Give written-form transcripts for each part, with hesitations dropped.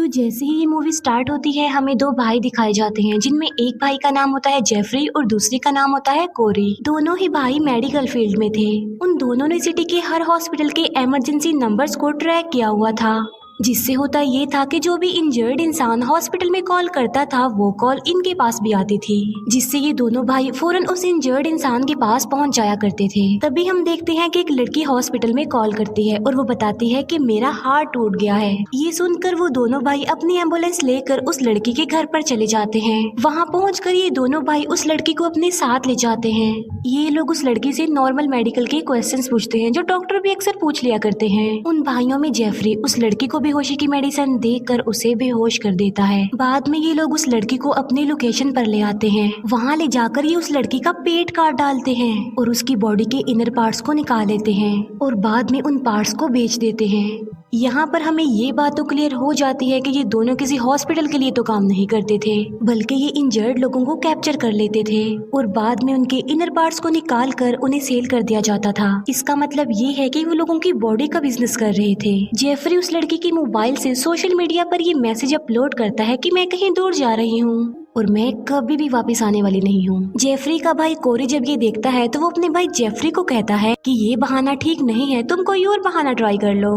तो जैसे ही ये मूवी स्टार्ट होती है हमें दो भाई दिखाए जाते हैं जिनमें एक भाई का नाम होता है जेफरी और दूसरे का नाम होता है कोरी। दोनों ही भाई मेडिकल फील्ड में थे। उन दोनों ने सिटी के हर हॉस्पिटल के इमरजेंसी नंबर्स को ट्रैक किया हुआ था, जिससे होता ये था कि जो भी इंजर्ड इंसान हॉस्पिटल में कॉल करता था वो कॉल इनके पास भी आती थी, जिससे ये दोनों भाई फौरन उस इंजर्ड इंसान के पास पहुंच जाया करते थे। तभी हम देखते हैं कि एक लड़की हॉस्पिटल में कॉल करती है और वो बताती है कि मेरा हार्ट टूट गया है। ये सुनकर वो दोनों भाई अपनी एम्बुलेंस लेकर उस लड़की के घर पर चले जाते हैं। वहाँ पहुँच ये दोनों भाई उस लड़की को अपने साथ ले जाते हैं। ये लोग उस लड़की से नॉर्मल मेडिकल के क्वेश्चंस पूछते हैं जो डॉक्टर भी अक्सर पूछ लिया करते हैं। उन भाइयों में जेफरी उस लड़की को बेहोशी की मेडिसिन देकर उसे बेहोश कर देता है। बाद में ये लोग उस लड़की को अपनी लोकेशन पर ले आते हैं। वहाँ ले जाकर ये उस लड़की का पेट काट डालते हैं और उसकी बॉडी के इनर पार्ट्स को निकाल लेते हैं और बाद में उन पार्ट्स को बेच देते हैं। यहाँ पर हमें ये बात तो क्लियर हो जाती है कि ये दोनों किसी हॉस्पिटल के लिए तो काम नहीं करते थे, बल्कि ये इंजर्ड लोगों को कैप्चर कर लेते थे और बाद में उनके इनर पार्ट्स को निकाल कर उन्हें सेल कर दिया जाता था। इसका मतलब ये है कि वो लोगों की बॉडी का बिजनेस कर रहे थे। जेफरी उस लड़की की मोबाइल से सोशल मीडिया पर ये मैसेज अपलोड करता है कि मैं कहीं दूर जा रही हूँ और मैं कभी भी वापस आने वाली नहीं हूँ। जेफरी का भाई कोरी जब ये देखता है तो वो अपने भाई जेफरी को कहता है कि ये बहाना ठीक नहीं है, तुम कोई और बहाना ट्राई कर लो।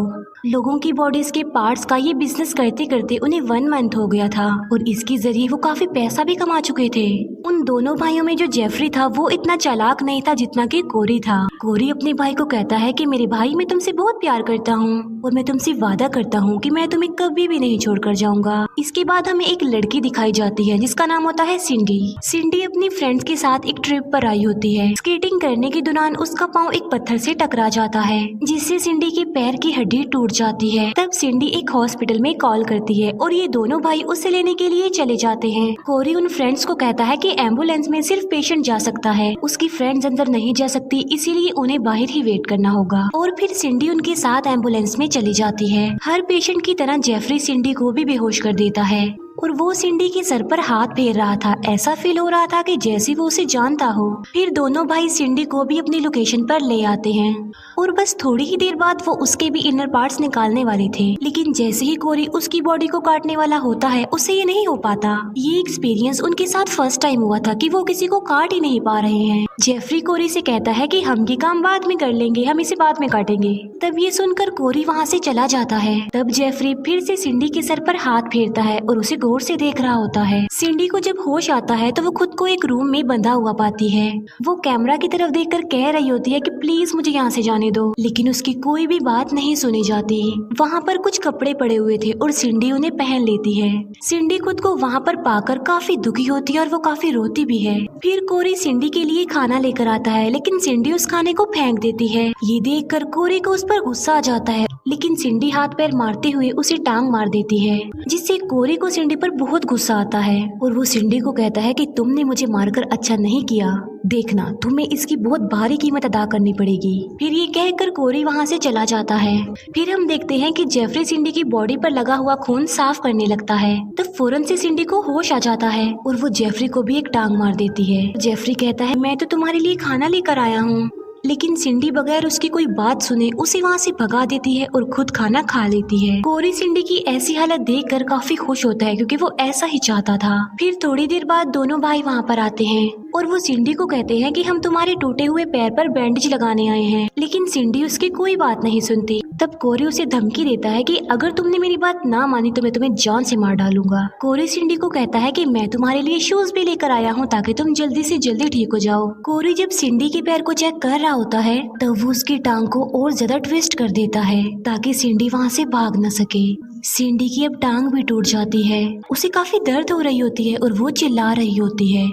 लोगों की बॉडीज के पार्ट्स का ये बिजनेस करते करते उन्हें 1 मंथ हो गया था और इसके जरिए वो काफी पैसा भी कमा चुके थे। उन दोनों भाइयों में जो जेफरी था वो इतना चालाक नहीं था जितना कि कोरी था। कोरी अपने भाई को कहता है कि मेरे भाई, मैं तुमसे बहुत प्यार करता हूँ और मैं तुमसे वादा करता हूँ कि मैं तुम्हें कभी भी नहीं छोड़कर जाऊंगा। इसके बाद हमें एक लड़की दिखाई जाती है जिसका नाम होता है सिंडी। सिंडी अपनी फ्रेंड्स के साथ एक ट्रिप पर आई होती है। स्केटिंग करने के दौरान उसका पाँव एक पत्थर से टकरा जाता है जिससे सिंडी के पैर की हड्डी टूट जाती है। तब सिंडी एक हॉस्पिटल में कॉल करती है और ये दोनों भाई उसे लेने के लिए चले जाते हैं। कोरी उन फ्रेंड्स को कहता है कि एम्बुलेंस में सिर्फ पेशेंट जा सकता है, उसकी फ्रेंड्स अंदर नहीं जा सकती, इसीलिए उन्हें बाहर ही वेट करना होगा। और फिर सिंडी उनके साथ एम्बुलेंस में चली जाती है। हर पेशेंट की तरह जेफरी सिंडी को भी बेहोश कर देता है और वो सिंडी के सर पर हाथ फेर रहा था। ऐसा फील हो रहा था कि जैसे वो उसे जानता हो। फिर दोनों भाई सिंडी को भी अपनी लोकेशन पर ले आते हैं और बस थोड़ी ही देर बाद वो उसके भी इनर पार्ट्स निकालने वाले थे, लेकिन जैसे ही कोरी उसकी बॉडी को काटने वाला होता है उससे ये नहीं हो पाता। ये एक्सपीरियंस उनके साथ फर्स्ट टाइम हुआ था कि वो किसी को काट ही नहीं पा रहे हैं। जेफरी कोरी से कहता है कि हम ये काम बाद में कर लेंगे, हम इसे बाद में काटेंगे। तब ये सुनकर कोरी वहाँ से चला जाता है। तब जेफरी फिर से सिंडी के सर पर हाथ फेरता है और उसे गौर से देख रहा होता है। सिंडी को जब होश आता है तो वो खुद को एक रूम में बंधा हुआ पाती है। वो कैमरा की तरफ देखकर कह रही होती है कि प्लीज मुझे यहाँ से जाने दो, लेकिन उसकी कोई भी बात नहीं सुनी जाती। वहाँ पर कुछ कपड़े पड़े हुए थे और सिंडी उन्हें पहन लेती है। सिंडी खुद को वहाँ पर पाकर काफी दुखी होती है और वो काफी रोती भी है। फिर कोरी सिंडी के लिए खाना लेकर आता है, लेकिन सिंडी उस खाने को फेंक देती है। ये देखकर कोरी को उस पर गुस्सा आ जाता है, लेकिन सिंडी हाथ पैर मारते हुए उसे टांग मार देती है, जिससे कोरी को सिंडी पर बहुत गुस्सा आता है और वो सिंडी को कहता है कि तुमने मुझे मारकर अच्छा नहीं किया, देखना तुम्हें इसकी बहुत भारी कीमत अदा करनी पड़ेगी। फिर ये कहकर कोरी वहाँ से चला जाता है। फिर हम देखते हैं कि जेफरी सिंडी की बॉडी पर लगा हुआ खून साफ करने लगता है। तो फौरन से सिंडी को होश आ जाता है और वो जेफरी को भी एक टांग मार देती है। जेफरी कहता है मैं तो तुम्हारे लिए खाना लेकर आया हूँ, लेकिन सिंडी बगैर उसकी कोई बात सुने उसे वहाँ से भगा देती है और खुद खाना खा लेती है। कोरी सिंडी की ऐसी हालत देखकर काफी खुश होता है क्योंकि वो ऐसा ही चाहता था। फिर थोड़ी देर बाद दोनों भाई वहाँ पर आते हैं और वो सिंडी को कहते हैं कि हम तुम्हारे टूटे हुए पैर पर बैंडेज लगाने आए हैं, लेकिन सिंडी उसकी कोई बात नहीं सुनती। तब कोरी उसे धमकी देता है कि अगर तुमने मेरी बात ना मानी तो मैं तुम्हें जान से मार डालूंगा। कोरी सिंडी को कहता है कि मैं तुम्हारे लिए शूज भी लेकर आया हूँ ताकि तुम जल्दी से जल्दी ठीक हो जाओ। कोरी जब सिंडी के पैर को चेक कर रहा होता है तब वो उसकी टांग को और ज्यादा ट्विस्ट कर देता है ताकि सिंडी वहाँ से भाग न सके। सिंडी की अब टांग भी टूट जाती है, उसे काफी दर्द हो रही होती है और वो चिल्ला रही होती है।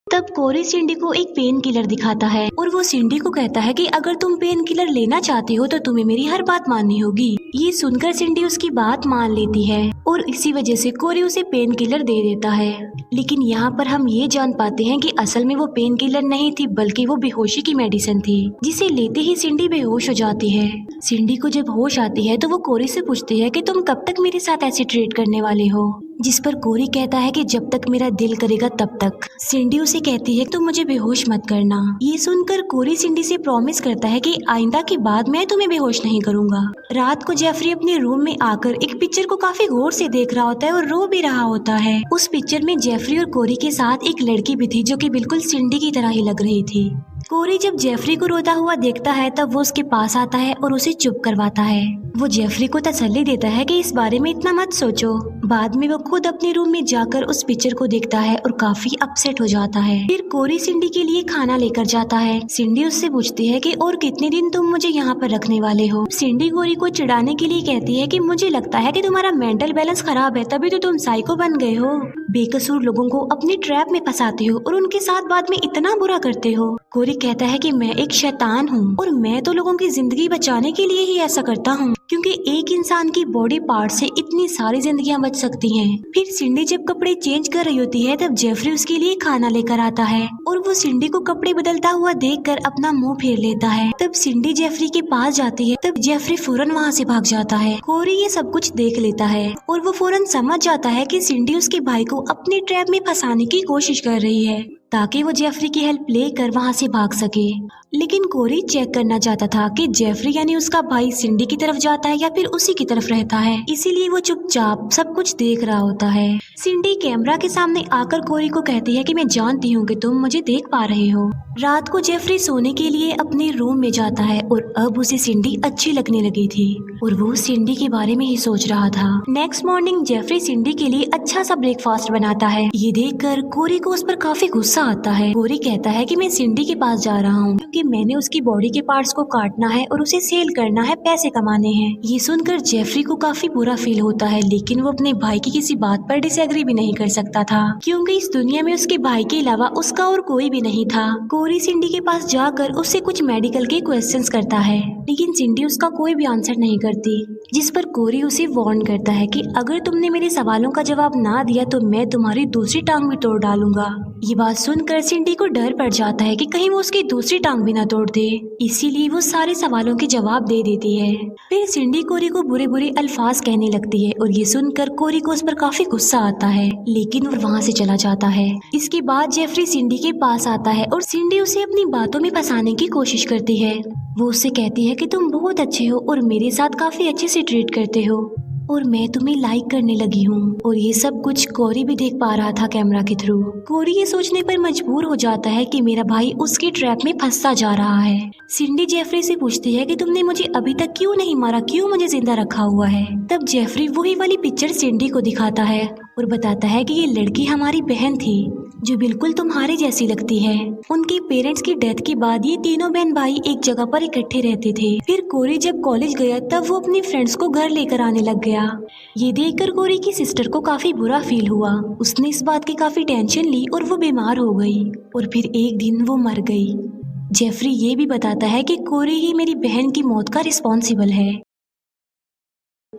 तब कोरी सिंडी को एक पेन किलर दिखाता है और वो सिंडी को कहता है कि अगर तुम पेन किलर लेना चाहती हो तो तुम्हें मेरी हर बात माननी होगी। ये सुनकर सिंडी उसकी बात मान लेती है और इसी वजह से कोरी उसे पेन किलर दे देता है। लेकिन यहाँ पर हम ये जान पाते हैं कि असल में वो पेन किलर नहीं थी बल्कि वो बेहोशी की मेडिसिन थी, जिसे लेते ही सिंडी बेहोश हो जाती है। सिंडी को जब होश आती है तो वो कोरी से पूछती है कि तुम कब तक मेरे साथ ऐसे ट्रीट करने वाले हो, जिस पर कोरी कहता है कि जब तक मेरा दिल करेगा तब तक। सिंडी उसे कहती है तुम मुझे बेहोश मत करना। ये सुनकर कोरी सिंडी से प्रॉमिस करता है कि आइंदा के बाद मैं तुम्हें बेहोश नहीं करूंगा। रात को जेफरी अपने रूम में आकर एक पिक्चर को काफी गौर से देख रहा होता है और रो भी रहा होता है। उस पिक्चर में जेफरी और कोरी के साथ एक लड़की भी थी जो कि बिल्कुल सिंडी की तरह ही लग रही थी। कोरी जब जेफरी को रोता हुआ देखता है तब वो उसके पास आता है और उसे चुप करवाता है। वो जेफरी को तसल्ली देता है कि इस बारे में इतना मत सोचो। बाद में वो खुद अपने रूम में जाकर उस पिक्चर को देखता है और काफी अपसेट हो जाता है। फिर कोरी सिंडी के लिए खाना लेकर जाता है। सिंडी उससे पूछती है कि और कितने दिन तुम मुझे यहाँ पर रखने वाले हो। सिंडी कोरी को चिढ़ाने के लिए कहती है कि मुझे लगता है कि तुम्हारा मेंटल बैलेंस खराब है, तभी तो तुम साइको बन गए हो। बेकसूर लोगों को अपनी ट्रैप में फंसाते हो और उनके साथ बाद में इतना बुरा करते हो। कोरी कहता है कि मैं एक शैतान हूँ और मैं तो लोगों की जिंदगी बचाने के लिए ही ऐसा करता हूँ, क्योंकि एक इंसान की बॉडी पार्ट से इतनी सारी जिंदगियां बच सकती हैं। फिर सिंडी जब कपड़े चेंज कर रही होती है तब जेफरी उसके लिए खाना लेकर आता है और वो सिंडी को कपड़े बदलता हुआ देखकर अपना मुंह फेर लेता है। तब सिंडी जेफरी के पास जाती है, तब जेफरी फौरन वहाँ से भाग जाता है। कोरी ये सब कुछ देख लेता है और वो फौरन समझ जाता है कि सिंडी उसके भाई को अपनी ट्रैप में फंसाने की कोशिश कर रही है ताकि वो जेफरी की हेल्प लेकर वहाँ से भाग सके। लेकिन कोरी चेक करना चाहता था कि जेफरी यानी उसका भाई सिंडी की तरफ जाता है या फिर उसी की तरफ रहता है, इसीलिए वो चुपचाप सब कुछ देख रहा होता है। सिंडी कैमरा के सामने आकर कोरी को कहती है कि मैं जानती हूँ कि तुम मुझे देख पा रहे हो। रात को जेफरी सोने के लिए अपने रूम में जाता है और अब उसे सिंडी अच्छी लगने लगी थी और वो सिंडी के बारे में ही सोच रहा था। नेक्स्ट मॉर्निंग जेफरी सिंडी के लिए अच्छा सा ब्रेकफास्ट बनाता है। ये देखकर कोरी को उस पर काफी गुस्सा आता है। कोरी कहता है कि मैं सिंडी के पास जा रहा हूँ क्योंकि मैंने उसकी बॉडी के पार्ट्स को काटना है और उसे सेल करना है, पैसे कमाने हैं। ये सुनकर जेफरी को काफी बुरा फील होता है, लेकिन वो अपने भाई की किसी बात पर डिसएग्री भी नहीं कर सकता था क्योंकि इस दुनिया में उसके भाई के अलावा उसका और कोई भी नहीं था। कोरी सिंडी के पास जाकर उससे कुछ मेडिकल के क्वेश्चंस करता है, लेकिन सिंडी उसका कोई भी आंसर नहीं करती, जिस पर कोरी उसे वार्न करता है कि अगर तुमने मेरे सवालों का जवाब ना दिया तो मैं तुम्हारी दूसरी टांग भी तोड़ डालूंगा। ये बात सुनकर सिंडी को डर पड़ जाता है कि कहीं वो उसकी दूसरी टांग भी ना तोड़ दे, इसीलिए वो सारे सवालों के जवाब दे देती है। फिर सिंडी कोरी को बुरे बुरे अल्फाज कहने लगती है और ये सुनकर कोरी को उस पर काफी गुस्सा आता है, लेकिन वो वहाँ से चला जाता है। इसके बाद जेफरी सिंडी के पास आता है और सिंडी उसे अपनी बातों में फंसाने की कोशिश करती है। वो उससे कहती है कि तुम बहुत अच्छे हो और मेरे साथ काफी अच्छे से ट्रीट करते हो और मैं तुम्हें लाइक करने लगी हूँ। और ये सब कुछ कोरी भी देख पा रहा था कैमरा के थ्रू। कोरी ये सोचने पर मजबूर हो जाता है कि मेरा भाई उसकी ट्रैप में फंसता जा रहा है। सिंडी जेफरी से पूछती है कि तुमने मुझे अभी तक क्यों नहीं मारा, क्यों मुझे जिंदा रखा हुआ है। तब जेफरी वही वाली पिक्चर सिंडी को दिखाता है और बताता है कि ये लड़की हमारी बहन थी जो बिल्कुल तुम्हारे जैसी लगती है। उनके पेरेंट्स की डेथ के बाद ये तीनों बहन भाई एक जगह पर इकट्ठे रहते थे। फिर कोरी जब कॉलेज गया तब वो अपनी फ्रेंड्स को घर लेकर आने लग गया। ये देखकर कोरी की सिस्टर को काफी बुरा फील हुआ। उसने इस बात की काफी टेंशन ली और वो बीमार हो गई और फिर एक दिन वो मर गई। जेफरी ये भी बताता है कि कोरी ही मेरी बहन की मौत का रिस्पॉन्सिबल है।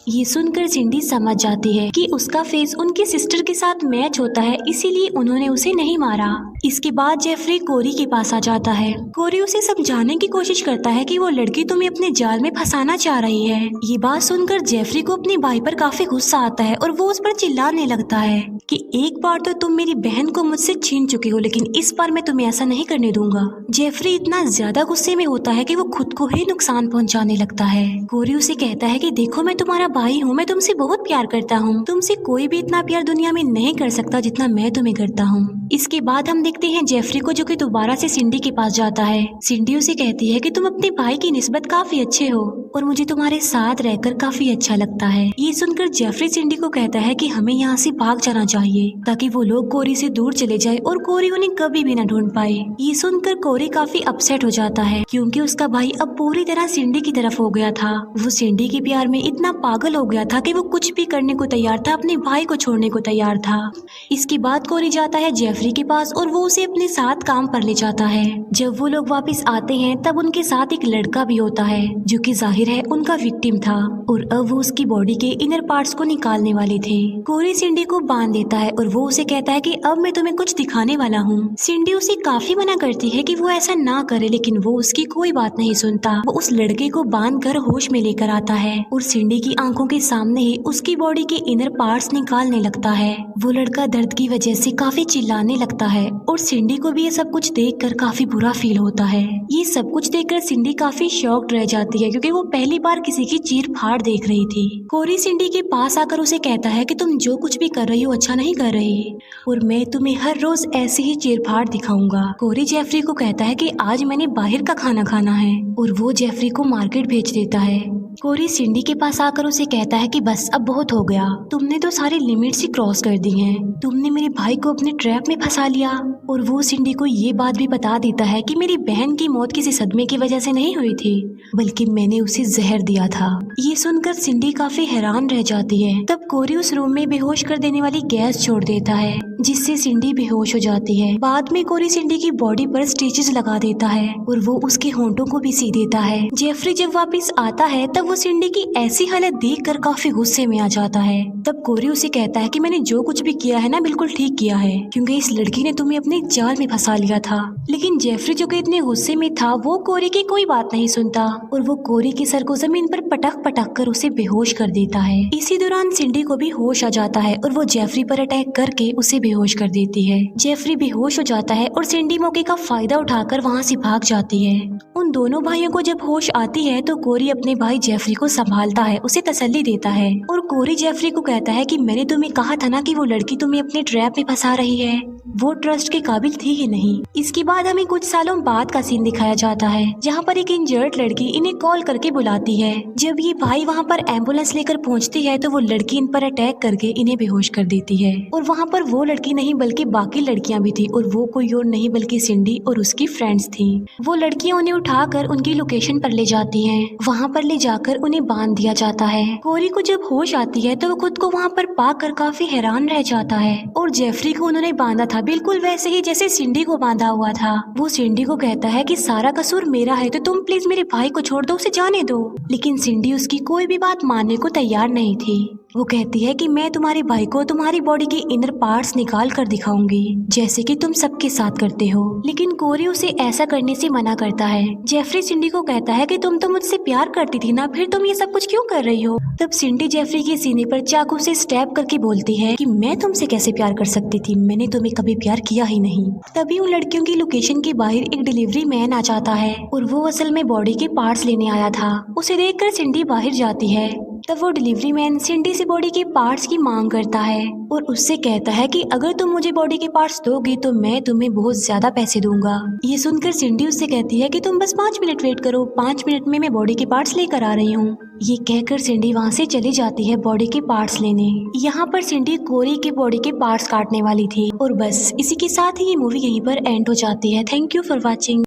ये सुनकर सिंडी समझ जाती है कि उसका फेस उनकी सिस्टर के साथ मैच होता है, इसीलिए उन्होंने उसे नहीं मारा। इसके बाद जेफरी कोरी के पास आ जाता है। कोरी उसे समझाने की कोशिश करता है कि वो लड़की तुम्हें अपने जाल में फंसाना चाह रही है। ये बात सुनकर जेफरी को अपने भाई पर काफी गुस्सा आता है और वो उस पर चिल्लाने लगता है कि एक बार तो तुम मेरी बहन को मुझसे छीन चुके हो, लेकिन इस बार मैं तुम्हें ऐसा नहीं करने दूंगा। जेफरी इतना ज्यादा गुस्से में होता है कि वो खुद को ही नुकसान पहुंचाने लगता है। कोरी उसे कहता है कि देखो मैं तुम्हारा भाई हूँ, मैं तुमसे बहुत प्यार करता हूँ, तुमसे कोई भी इतना प्यार दुनिया में नहीं कर सकता जितना मैं तुम्हें करता हूँ। इसके बाद हम देखते हैं जेफरी को जो कि दोबारा से सिंडी के पास जाता है। सिंडी उसे कहती है कि तुम अपने भाई की निस्बत काफी अच्छे हो और मुझे तुम्हारे साथ रहकर काफी अच्छा लगता है। ये सुनकर जेफरी सिंडी को कहता है कि हमें यहाँ से भाग जाना चाहिए ताकि वो लोग कोरी से दूर चले जाए और कोरी उन्हें कभी भी न ढूंढ पाए। ये सुनकर कोरी काफी अपसेट हो जाता है क्योंकि उसका भाई अब पूरी तरह सिंडी की तरफ हो गया था। वो सिंडी के प्यार में इतना पागल हो गया था कि वो कुछ भी करने को तैयार था, अपने भाई को छोड़ने को तैयार था। इसके बाद कोरी जाता है जेफरी के पास और वो उसे अपने साथ काम पर ले जाता है। जब वो लोग वापस आते हैं तब उनके साथ एक लड़का भी होता है जो कि जाहिर है उनका विक्टिम था और अब वो उसकी बॉडी के इनर पार्ट्स को निकालने वाले थे। कोरी सिंडी को बांध देता है और वो उसे कहता है कि अब मैं तुम्हें कुछ दिखाने वाला हूँ। सिंडी उसे काफी मना करती है कि वो ऐसा ना करे, लेकिन वो उसकी कोई बात नहीं सुनता। वो उस लड़के को बांध कर होश में लेकर आता है और सिंडी की आंखों के सामने ही उसकी बॉडी के इनर पार्ट्स निकालने लगता है। वो लड़का दर्द की वजह से काफी चिल्लाने लगता है और सिंडी को भी ये सब कुछ देखकर काफी बुरा फील होता है। ये सब कुछ देखकर सिंडी काफी शॉक्ड रह जाती है क्योंकि वो पहली बार किसी की चीर फाड़ देख रही थी। कोरी सिंडी के पास आकर उसे कहता है कि तुम जो कुछ भी कर रही हो अच्छा नहीं कर रही और मैं तुम्हें हर रोज ऐसे ही चीर फाड़ दिखाऊंगा। कोरी जेफरी को कहता है कि आज मैंने बाहर का खाना खाना है और वो जेफरी को मार्केट भेज देता है। कोरी सिंडी के पास आकर उसे कहता है कि बस अब बहुत हो गया, तुमने तो सारी लिमिट्स ही क्रॉस कर दी हैं। तुमने मेरे भाई को अपने ट्रैप में फंसा लिया। और वो सिंडी को ये बात भी बता देता है कि मेरी बहन की मौत किसी सदमे की वजह से नहीं हुई थी, बल्कि मैंने उसे जहर दिया था। ये सुनकर सिंडी काफी हैरान रह जाती है। तब कोरी उस रूम में बेहोश कर देने वाली गैस छोड़ देता है जिससे सिंडी बेहोश हो जाती है। बाद में कोरी सिंडी की बॉडी पर स्टिचेस लगा देता है और वो उसके होंठों को भी सी देता है। जेफरी जब वापस आता है तब वो सिंडी की ऐसी हालत देखकर काफी गुस्से में आ जाता है। तब कोरी उसे कहता है कि मैंने जो कुछ भी किया है ना बिल्कुल ठीक किया है, क्योंकि इस लड़की ने तुम्हें अपने जाल में फंसा लिया था। लेकिन जेफरी जो कि इतने गुस्से में था वो कोरी की कोई बात नहीं सुनता और वो कोरी के सर को जमीन पर पटक पटक कर उसे बेहोश कर देता है। इसी दौरान सिंडी को भी होश आ जाता है और वो जेफरी पर अटैक करके उसे बेहोश कर देती है। जेफरी बेहोश हो जाता है और सिंडी मौके का फायदा उठाकर वहाँ से भाग जाती है। उन दोनों भाइयों को जब होश आती है तो कोरी अपने भाई जेफरी को संभालता है, उसे तसल्ली देता है और कोरी जेफरी को कहता है कि मैंने तुम्हें कहा था ना कि वो लड़की तुम्हें अपने ट्रैप में फंसा रही है, वो ट्रस्ट के काबिल थी ही नहीं। इसके बाद हमें कुछ सालों बाद का सीन दिखाया जाता है जहाँ पर एक इंजर्ड लड़की इन्हें कॉल करके बुलाती है। जब ये भाई वहाँ पर एम्बुलेंस लेकर पहुँचती है तो वो लड़की इन पर अटैक करके इन्हें बेहोश कर देती है और वहाँ पर वो लड़की नहीं बल्कि बाकी लड़कियाँ भी थी और वो कोई और नहीं बल्कि सिंडी और उसकी फ्रेंड्स थी। वो लड़कियाँ उन्हें उठाकर उनकी लोकेशन पर ले जाती हैं। वहाँ पर ले जाकर उन्हें बांध दिया जाता है। कोरी को जब होश आती है तो वो खुद को वहाँ पर पाकर काफी हैरान रह जाता है और जेफरी को उन्होंने बांधा था बिल्कुल वैसे ही जैसे सिंडी को बांधा हुआ था। वो सिंडी को कहता है कि सारा कसूर मेरा है तो तुम प्लीज मेरे भाई को छोड़ दो, उसे जाने दो। लेकिन सिंडी उसकी कोई भी बात मानने को तैयार नहीं थी। वो कहती है कि मैं तुम्हारे भाई को तुम्हारी बॉडी के इनर पार्ट्स निकाल कर दिखाऊंगी जैसे कि तुम सबके साथ करते हो। लेकिन कोरी उसे ऐसा करने से मना करता है। जेफरी सिंडी को कहता है कि तुम तो मुझसे प्यार करती थी ना, फिर तुम ये सब कुछ क्यों कर रही हो। तब सिंडी जेफरी के सीने पर चाकू से स्टैब करके बोलती है कि मैं तुमसे कैसे प्यार कर सकती थी, मैंने तुम्हें कभी प्यार किया ही नहीं। तभी उन लड़कियों की लोकेशन के बाहर एक डिलीवरी मैन आ जाता है और वो असल में बॉडी के पार्ट्स लेने आया था। उसे देखकर सिंडी बाहर जाती है। तब वो डिलीवरी मैन सिंडी से बॉडी के पार्ट्स की मांग करता है और उससे कहता है कि अगर तुम मुझे बॉडी के पार्ट्स दोगी तो मैं तुम्हें बहुत ज्यादा पैसे दूंगा। ये सुनकर सिंडी उससे कहती है कि तुम बस 5 मिनट वेट करो, 5 मिनट में मैं बॉडी के पार्ट्स लेकर आ रही हूँ। ये कहकर सिंडी वहाँ से चली जाती है बॉडी के पार्ट्स लेने। यहाँ पर सिंडी कोरी के बॉडी के पार्ट्स काटने वाली थी और बस इसी के साथ ही ये मूवी यहीं पर एंड हो जाती है। Thank you for watching.